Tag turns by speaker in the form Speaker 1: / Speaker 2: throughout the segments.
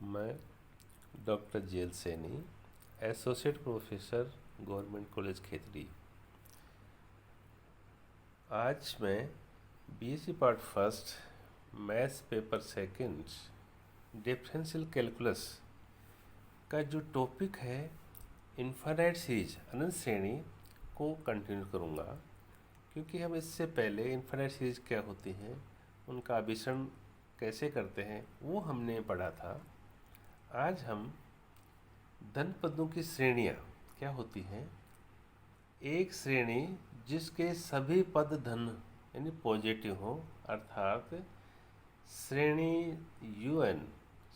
Speaker 1: मैं डॉक्टर जेल Saini, associate professor, government college Khetri. आज मैं BSc part first maths paper second differential calculus का जो टॉपिक है इनफाइनाइट सीरीज अनंत श्रेणी को कंटिन्यू करूँगा, क्योंकि हम इससे पहले इनफाइनाइट सीरीज क्या होती हैं, उनका अभिसरण कैसे करते हैं, वो हमने पढ़ा था। आज हम धन पदों की श्रेणियाँ क्या होती हैं। एक श्रेणी जिसके सभी पद धन यानी पॉजिटिव हो, अर्थात श्रेणी UN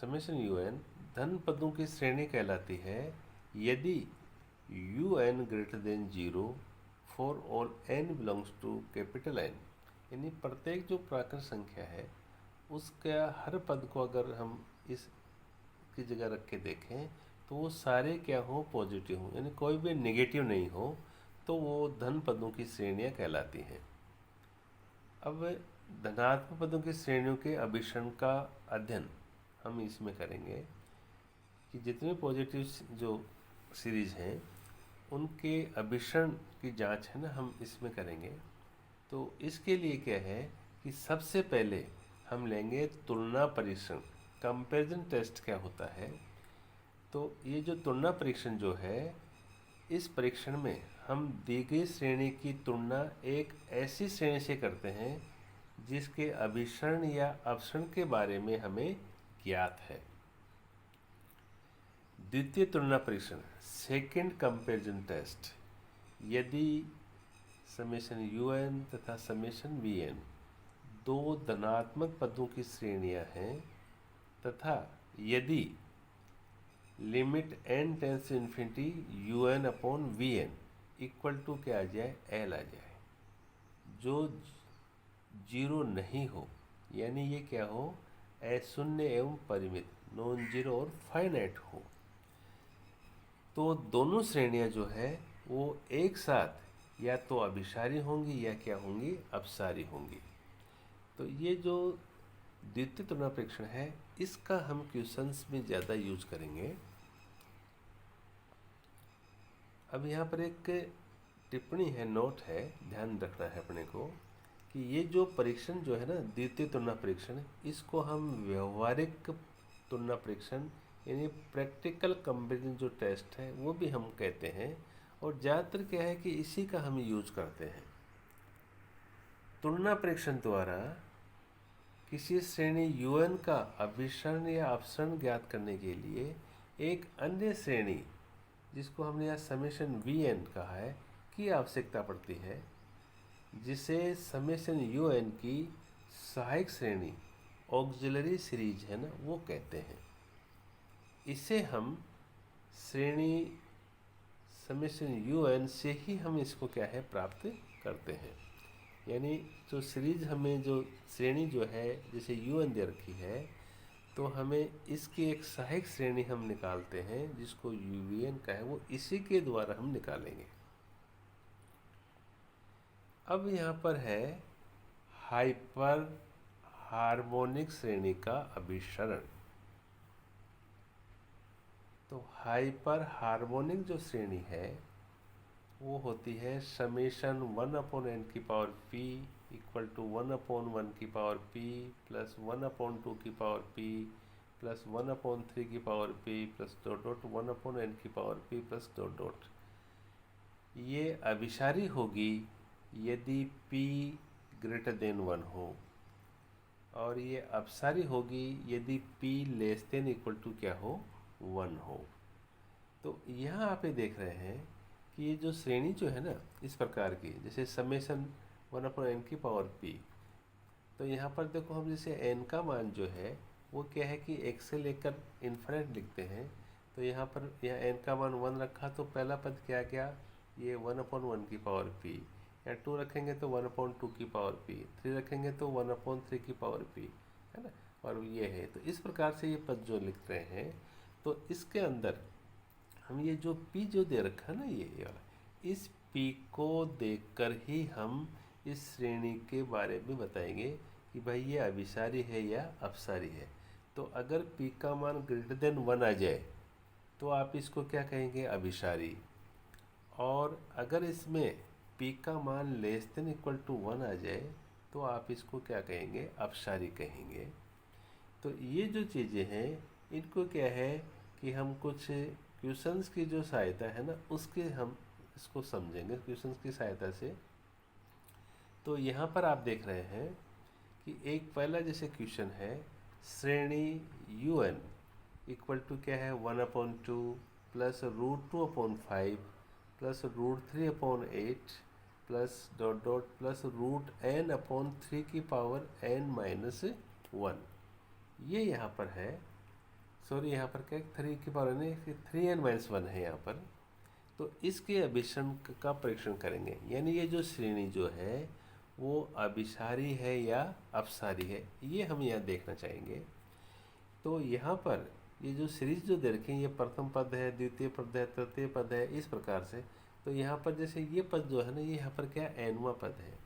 Speaker 1: समेशन UN धन पदों की श्रेणी कहलाती है यदि UN greater than 0 for all n belongs to capital N, यानी प्रत्येक जो प्राकृत संख्या है उसका हर पद को अगर हम इस की जगह रख के देखें तो वो सारे क्या हो, पॉजिटिव हो, यानी कोई भी नेगेटिव नहीं हो, तो वो धन पदों की श्रेणियाँ कहलाती हैं। अब धनात्मक पदों की श्रेणियों के अभिसरण का अध्ययन हम इसमें करेंगे कि जितने पॉजिटिव जो सीरीज हैं उनके अभिसरण की जांच है ना, हम इसमें करेंगे। तो इसके लिए क्या है कि सबसे पहले हम लेंगे तुलना परीक्षण, कंपैरिजन टेस्ट क्या होता है। तो ये जो तुलना परीक्षण जो है, इस परीक्षण में हम दी गई श्रेणी की तुलना एक ऐसी श्रेणी से करते हैं जिसके अभिसरण या अपसरण के बारे में हमें ज्ञात है। द्वितीय तुलना परीक्षण सेकंड कंपैरिजन टेस्ट, यदि समेशन UN तथा समेशन VN दो धनात्मक पदों की श्रेणियां हैं तथा यदि limit n tends to infinity UN upon VN equal to क्या आ जाए, L आ जाए, जो 0 नहीं हो, यानी ये क्या हो, अशून्य एवं परिमित, नॉन जीरो और फाइनाइट हो, तो दोनों श्रेणियां जो है वो एक साथ या तो अभिसारी होंगी या क्या होंगी, अपसारी होंगी। तो ये जो द्वितीय तुलना परीक्षण है इसका हम क्वेश्चंस में ज़्यादा यूज करेंगे। अब यहाँ पर एक टिप्पणी है, नोट है, ध्यान रखना है अपने को कि ये जो परीक्षण जो है ना, द्वितीय तुलना परीक्षण, इसको हम व्यवहारिक तुलना परीक्षण यानी प्रैक्टिकल कंपैरिजन जो टेस्ट है वो भी हम कहते हैं। और ज़्यादातर क्या है कि इसी का हम यूज करते हैं। तुलना परीक्षण द्वारा किसी श्रेणी UN का अभिसरण या अपसरण ज्ञात करने के लिए एक अन्य श्रेणी जिसको हमने यहाँ समेशन VN कहा है की आवश्यकता पड़ती है, जिसे समेशन UN की सहायक श्रेणी ऑक्सिलरी सीरीज है ना, वो कहते हैं। इसे हम श्रेणी समेशन UN से ही हम इसको क्या है, प्राप्त करते हैं। यानी जो सीरीज हमें जो श्रेणी जो है जैसे UN दे रखी है, तो हमें इसकी एक सहायक श्रेणी हम निकालते हैं जिसको VN का है, वो इसी के द्वारा हम निकालेंगे। अब यहाँ पर है हाइपर हार्मोनिक श्रेणी का अभिसरण। तो हाइपर हार्मोनिक जो श्रेणी है वो होती है समेशन 1 अपॉन n की power p equal to 1 upon 1 की पावर p प्लस 1 अपॉन 2 की पावर p प्लस 1 अपॉन 3 की power p plus dot dot 1 upon n की power p plus dot dot. ये अभिसारी होगी यदि p ग्रेटर देन 1 हो, और ये अपसारी होगी यदि p less than equal to क्या हो, 1 हो। तो यहाँ आप ये देख रहे हैं कि ये जो श्रेणी जो है ना इस प्रकार की, जैसे समेशन 1 अपॉन n की पावर p, तो यहाँ पर देखो हम जैसे n का मान जो है वो क्या है कि 1 से लेकर इन्फिनिट लिखते हैं। तो यहाँ पर n का मान 1 रखा तो पहला पद क्या गया, ये 1 अपॉन 1 की पावर p, या 2 रखेंगे तो 1 अपॉन 2 की पावर p, 3 रखेंगे तो 1 अपॉन 3 की पावर p, है ना, और ये है। तो इस प्रकार से ये पद जो लिख रहे हैं, तो इसके अंदर हम ये जो p जो दे रखा है ना, ये वाला, इस p को देखकर ही हम इस श्रेणी के बारे में बताएंगे कि भाई ये अभिसारी है या अपसारी है। तो अगर p का मान ग्रेटर देन 1 आ जाए तो आप इसको क्या कहेंगे, अभिसारी। और अगर इसमें p का मान लेस देन इक्वल टू 1 आ जाए तो आप इसको क्या कहेंगे, अपसारी कहेंगे। तो ये जो चीज़ें हैं इनको क्या है कि हम कुछ क्वेश्चंस की जो सहायता है ना उसके हम इसको समझेंगे क्वेश्चंस की सहायता से। तो यहाँ पर आप देख रहे हैं कि एक पहला जैसे क्वेश्चन है, श्रेणी UN इक्वल टू क्या है 1/2 plus √2/5 plus √3/8 plus dot dot plus √n/3 की पावर n-1। ये यहाँ पर है, सॉरी यहाँ पर क्या 3 की पावर नहीं 3n-1 है यहाँ पर। तो इसके अभिसरण का परीक्षण करेंगे, यानी ये जो श्रेणी जो है वो अभिसारी है या अपसारी है, ये हम यहाँ देखना चाहेंगे। तो यहाँ पर ये जो सीरीज जो दे रखी है ये प्रथम पद है, द्वितीय पद है, तृतीय पद है, इस प्रकार से। तो यहाँ पर जैसे ये पद जो है ना ये यहाँ पर क्या nवां पद है,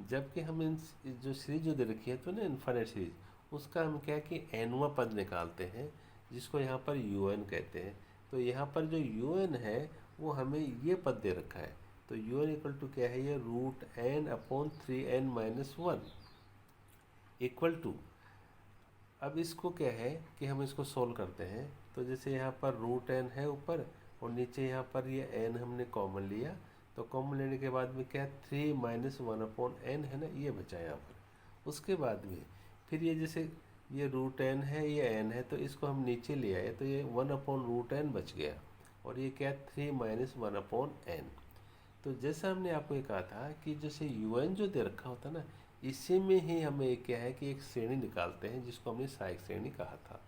Speaker 1: जबकि हम इन जो सीरीज जो दे रखी है तो ना इन्फाइनाइट सीरीज, उसका हम क्या कि nवां पद निकालते हैं जिसको यहाँ पर UN कहते हैं। तो यहाँ पर जो UN है वो हमें ये पद दे रखा है, तो UN इक्वल टू क्या है, ये √n/3n-1 इक्वल टू। अब इसको क्या है कि हम इसको सोल्व करते हैं। तो जैसे यहाँ पर √n है ऊपर और नीचे यहाँ पर ये n हमने कॉमन लिया, तो कॉमन लेने के बाद में क्या 3-1/n है ना, ये बचा यहाँ पर। उसके बाद में फिर ये जैसे ये √n है, ये n है, तो इसको हम नीचे ले आए तो ये 1/√n बच गया, और ये क्या 3-1/n। तो जैसा हमने आपको ये कहा था कि जैसे UN जो दे रखा होता है ना, इसी में ही हमें क्या है कि एक श्रेणी निकालते हैं जिसको हमने सहायक श्रेणी कहा था।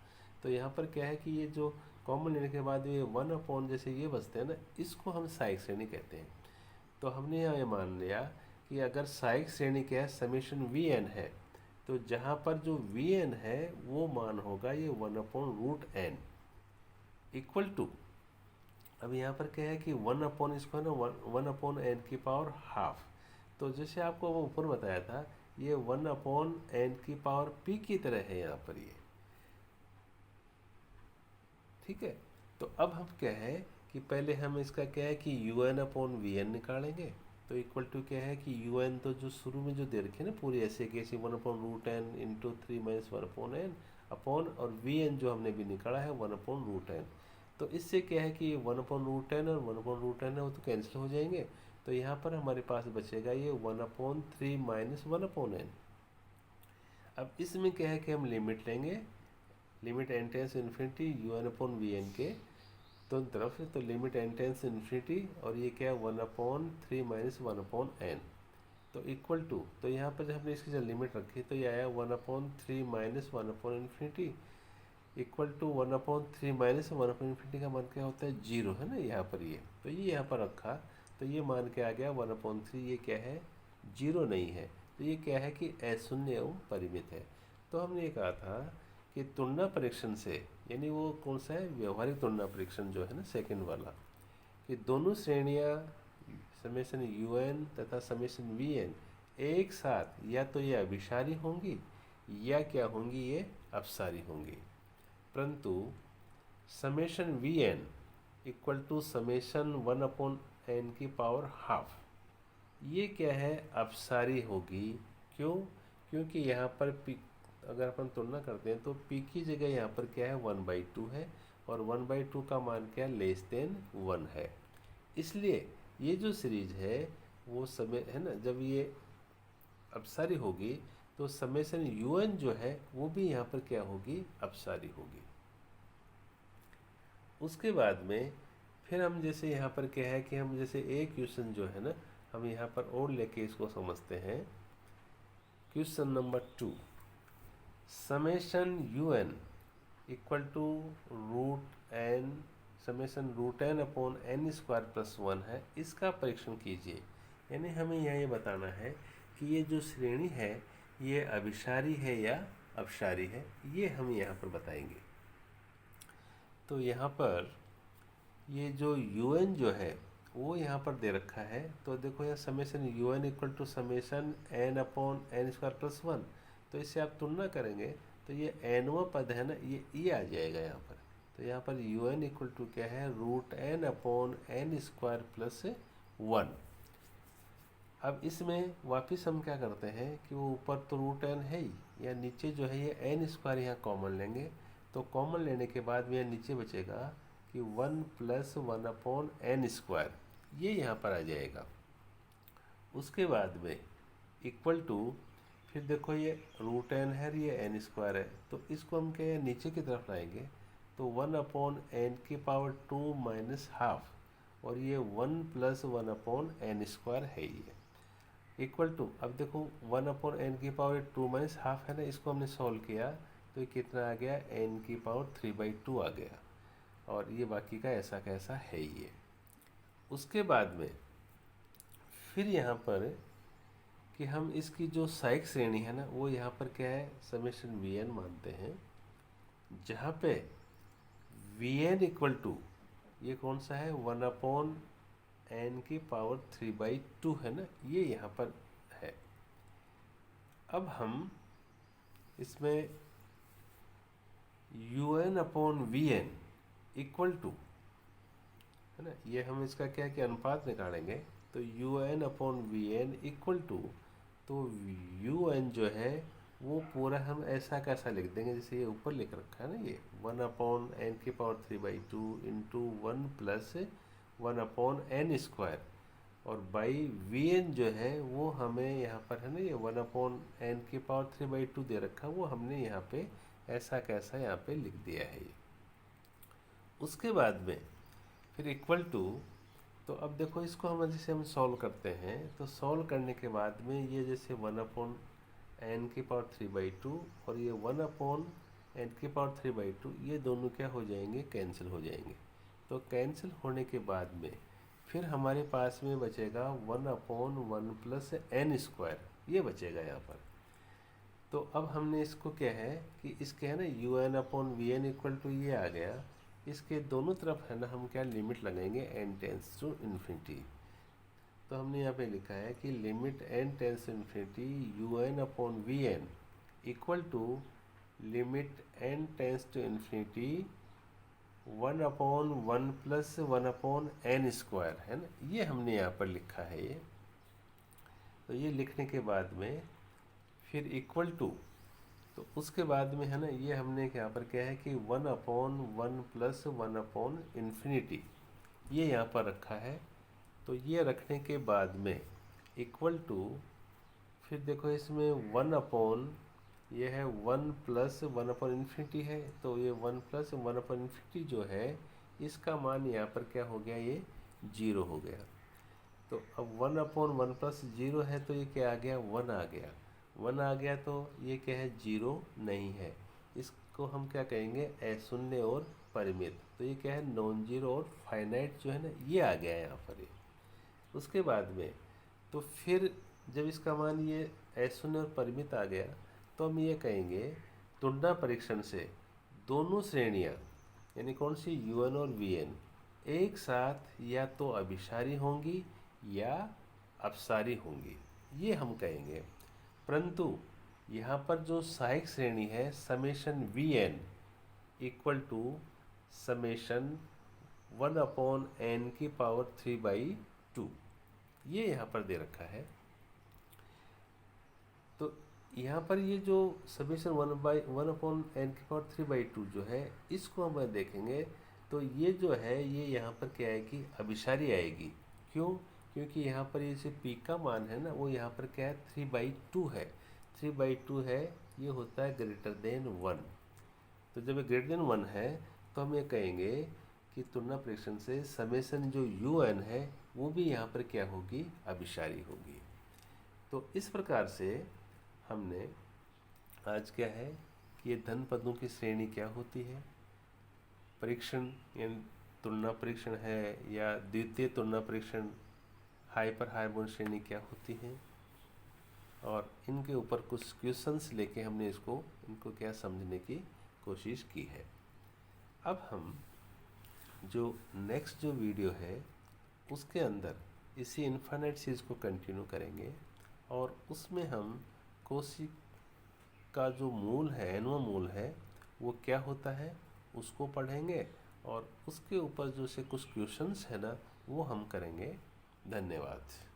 Speaker 1: तो यहाँ पर क्या है कि ये जो कॉमन लेने के बाद ये 1/, जैसे ये बचते हैं ना, इसको हम सहायक श्रेणी कहते हैं। तो हमने यहाँ ये मान लिया कि अगर सहायक श्रेणी क्या है, समेशन VN है, तो जहाँ पर जो VN है वो मान होगा ये 1/√n इक्वल टू। अब यहाँ पर क्या है कि 1/ इसको है ना 1/n की पावर हाफ। तो जैसे आपको वो ऊपर बताया था ये 1/n की पावर p की तरह है यहाँ पर ये, ठीक है। तो अब हम क्या है कि पहले हम इसका क्या है कि UN/VN निकालेंगे। तो इक्वल टू क्या है कि UN तो जो शुरू में जो दे रखे ना पूरी ऐसे कैसे 1/√n इंटू 3-1/n अपॉन, और VN जो हमने भी निकाला है 1/√n। तो इससे क्या है कि 1/√n और 1/√n है वो तो कैंसिल हो जाएंगे। तो यहाँ पर हमारे पास बचेगा ये 1/3-1/n। अब इसमें क्या है कि हम लिमिट लेंगे, limit n tense infinity UN/VN के दोनों तरफ से। तो लिमिट n टेंस इन्फिनिटी और ये क्या है 1/3-1/n, तो इक्वल टू। तो यहाँ पर जब हमने इसकी जब लिमिट रखी तो ये आया 1/3-1/∞ इक्वल टू 1/3-1/∞ का मान क्या होता है 0 है ना यहाँ पर ये। तो ये यहाँ पर रखा तो ये मान के आ गया 1/3, ये क्या है 0 नहीं है। तो ये क्या है कि अशून्य एवं परिमित है। तो हमने ये कहा था कि तुलना परीक्षण से, यानी वो कौन सा है, व्यवहारिक तुलना परीक्षण जो है ना सेकंड वाला, कि दोनों श्रेणियाँ समेशन UN तथा समेशन VN एक साथ या तो ये अभिसारी होंगी या क्या होंगी, ये अपसारी होंगी। परंतु summation VN equal to summation 1/n की पावर हाफ, ये क्या है अपसारी होगी। क्यों? क्योंकि यहाँ पर p, अगर अपन तुलना करते हैं तो p की जगह यहाँ पर क्या है 1/2 है, और 1/2 का मान क्या लेस देन 1 है। इसलिए ये जो सीरीज है वो समय है ना, जब ये अपसारी होगी तो समेशन UN जो है वो भी यहाँ पर क्या होगी, अपसारी होगी। उसके बाद में फिर हम जैसे यहाँ पर क्या है कि हम जैसे एक क्वेश्चन जो है ना हम यहाँ पर और लेके इसको समझते हैं। Question number 2, summation UN equal to √n summation √n/n² + 1 है, इसका परीक्षण कीजिए। यानी हमें यहाँ ये बताना है कि ये जो श्रेणी है ये अभिसारी है या अपसारी है, ये हम यहाँ पर बताएंगे। तो यहाँ पर ये जो UN जो है वो यहाँ पर दे रखा है। तो देखो यहाँ summation UN equal to summation n/n² + 1, तो इससे आप तुलना करेंगे तो ये nवां पद है ना, ये आ जाएगा यहाँ पर। तो यहाँ पर un इक्वल टू क्या है, root n upon n square plus 1। अब इसमें वापस हम क्या करते हैं कि वो ऊपर तो रूट n है ही, या नीचे जो है ये n स्क्वायर यहाँ कॉमन लेंगे। तो कॉमन लेने के बाद में यहाँ नीचे बचेगा कि 1 प्लस 1 अपॉन n स्क्वायर, ये यहाँ पर आ जाएगा। उसके बाद में इक्वल टू, फिर देखो ये रूट n है, ये n स्क्वायर है, तो इसको हम क्या नीचे की तरफ लाएंगे। तो 1 अपॉन n की पावर 2 माइनस हाफ, और ये 1 प्लस 1 अपॉन n स्क्वायर है ये, इक्वल टू, अब देखो 1 अपॉन n की पावर 2 माइनस हाफ है ना, इसको हमने सॉल्व किया तो ये कितना आ गया, n की पावर 3/2 आ गया, और ये बाकी का ऐसा कैसा है ये। उसके बाद में फिर यहाँ पर कि हम इसकी जो सहायक श्रेणी है ना, वो यहाँ पर क्या है, समेशन Vn मानते हैं, जहाँ पे Vn इक्वल टू, ये कौन सा है, 1 अपॉन n की पावर 3/2 है ना, ये यहाँ पर है। अब हम इसमें un upon Vn equal to, है ना, ये हम इसका क्या कि अनुपात निकालेंगे। तो un upon Vn equal to, तो un जो है वो पूरा हम ऐसा कैसा लिख देंगे, जैसे ये ऊपर लिख रखा है ना, ये 1 अपॉन n की power 3/2 into 1 plus 1 upon n square, और बाई Vn जो है वो हमें यहाँ पर है ना, ये 1 अपॉन n की पावर 3/2 दे रखा, वो हमने यहाँ पे ऐसा कैसा यहाँ पे लिख दिया है ये। उसके बाद में फिर इक्वल टू, तो अब देखो इसको हम जैसे हम सॉल्व करते हैं, तो सॉल्व करने के बाद में ये जैसे 1 अपॉन n की पावर 3/2 और ये 1 अपॉन n की पावर 3/2, ये दोनों क्या हो जाएंगे, कैंसिल हो जाएंगे। तो कैंसिल होने के बाद में फिर हमारे पास में बचेगा 1 अपॉन 1 प्लस n स्क्वायर, ये बचेगा यहाँ पर। तो अब हमने इसको क्या है कि इसके है ना un upon Vn equal to, ये आ गया, इसके दोनों तरफ है ना हम क्या लिमिट लगाएंगे, n टेंस टू इन्फिनिटी। तो हमने यहाँ पे लिखा है कि limit n tends to infinity un upon Vn equal to limit n tends to infinity 1 upon 1 plus 1 upon n square, है ना, ये हमने यहाँ पर लिखा है ये। तो ये लिखने के बाद में फिर इक्वल टू, तो उसके बाद में है ना, ये हमने यहाँ पर क्या है कि 1 अपॉन 1 प्लस 1 अपॉन इन्फिनिटी, ये यहाँ पर रखा है। तो ये रखने के बाद में इक्वल टू, फिर देखो इसमें 1 अपॉन, ये है 1 प्लस 1 अपॉन इन्फिनिटी है, तो ये 1 प्लस 1 अपॉन इन्फिनिटी जो है, इसका मान यहाँ पर क्या हो गया, ये 0 हो गया। तो अब 1 अपॉन 1 प्लस 0 है, तो ये क्या आ गया, 1 आ गया। 1 आ गया तो ये क्या है, 0 नहीं है, इसको हम क्या कहेंगे, अशून्य और परिमित। तो ये क्या है, नॉन जीरो और फाइनाइट जो है ना, ये आ गया यहाँ पर ये। उसके बाद में तो फिर जब इसका मान ये अशून्य और परिमित आ गया, तो हम ये कहेंगे तुलना परीक्षण से दोनों श्रेणियाँ, यानी कौन सी, un और Vn एक साथ या तो अभिसारी होंगी या अपसारी होंगी, ये हम कहेंगे। परंतु यहाँ पर जो सहायक श्रेणी है, summation Vn equal to summation 1 upon n की पावर 3/2, ये यहाँ पर दे रखा है। तो यहाँ पर ये जो समेशन 1 अपॉन n की पावर 3/2 जो है, इसको हम देखेंगे तो ये जो है, ये यहाँ पर क्या आएगी, अभिसारी आएगी। क्यों, क्योंकि यहाँ पर ये जो p का मान है ना, वो यहाँ पर क्या है, 3/2 है। 3/2 है, ये होता है ग्रेटर देन 1। तो जब ये ग्रेटर देन 1 है, तो हम ये कहेंगे कि तुलना परीक्षण से समेशन जो un है, वो भी यहाँ पर क्या होगी, अभिसारी होगी। तो इस प्रकार से हमने आज क्या है कि ये धन पदों की श्रेणी क्या होती है, परीक्षण यानी तुलना परीक्षण है, या द्वितीय तुलना परीक्षण, हाइपर हार्मोनिक श्रेणी क्या होती है, और इनके ऊपर कुछ क्वेश्चंस लेके हमने इनको क्या समझने की कोशिश की है। अब हम जो नेक्स्ट जो वीडियो है, उसके अंदर इसी इनफाइनाइट सीरीज को कंटिन्यू करेंगे, और उसमें हम कोशी का जो मूल है, nवां मूल है, वो क्या होता है उसको पढ़ेंगे और उसके ऊपर जो से कुछ क्वेश्चंस है ना वो हम करेंगे। धन्यवाद।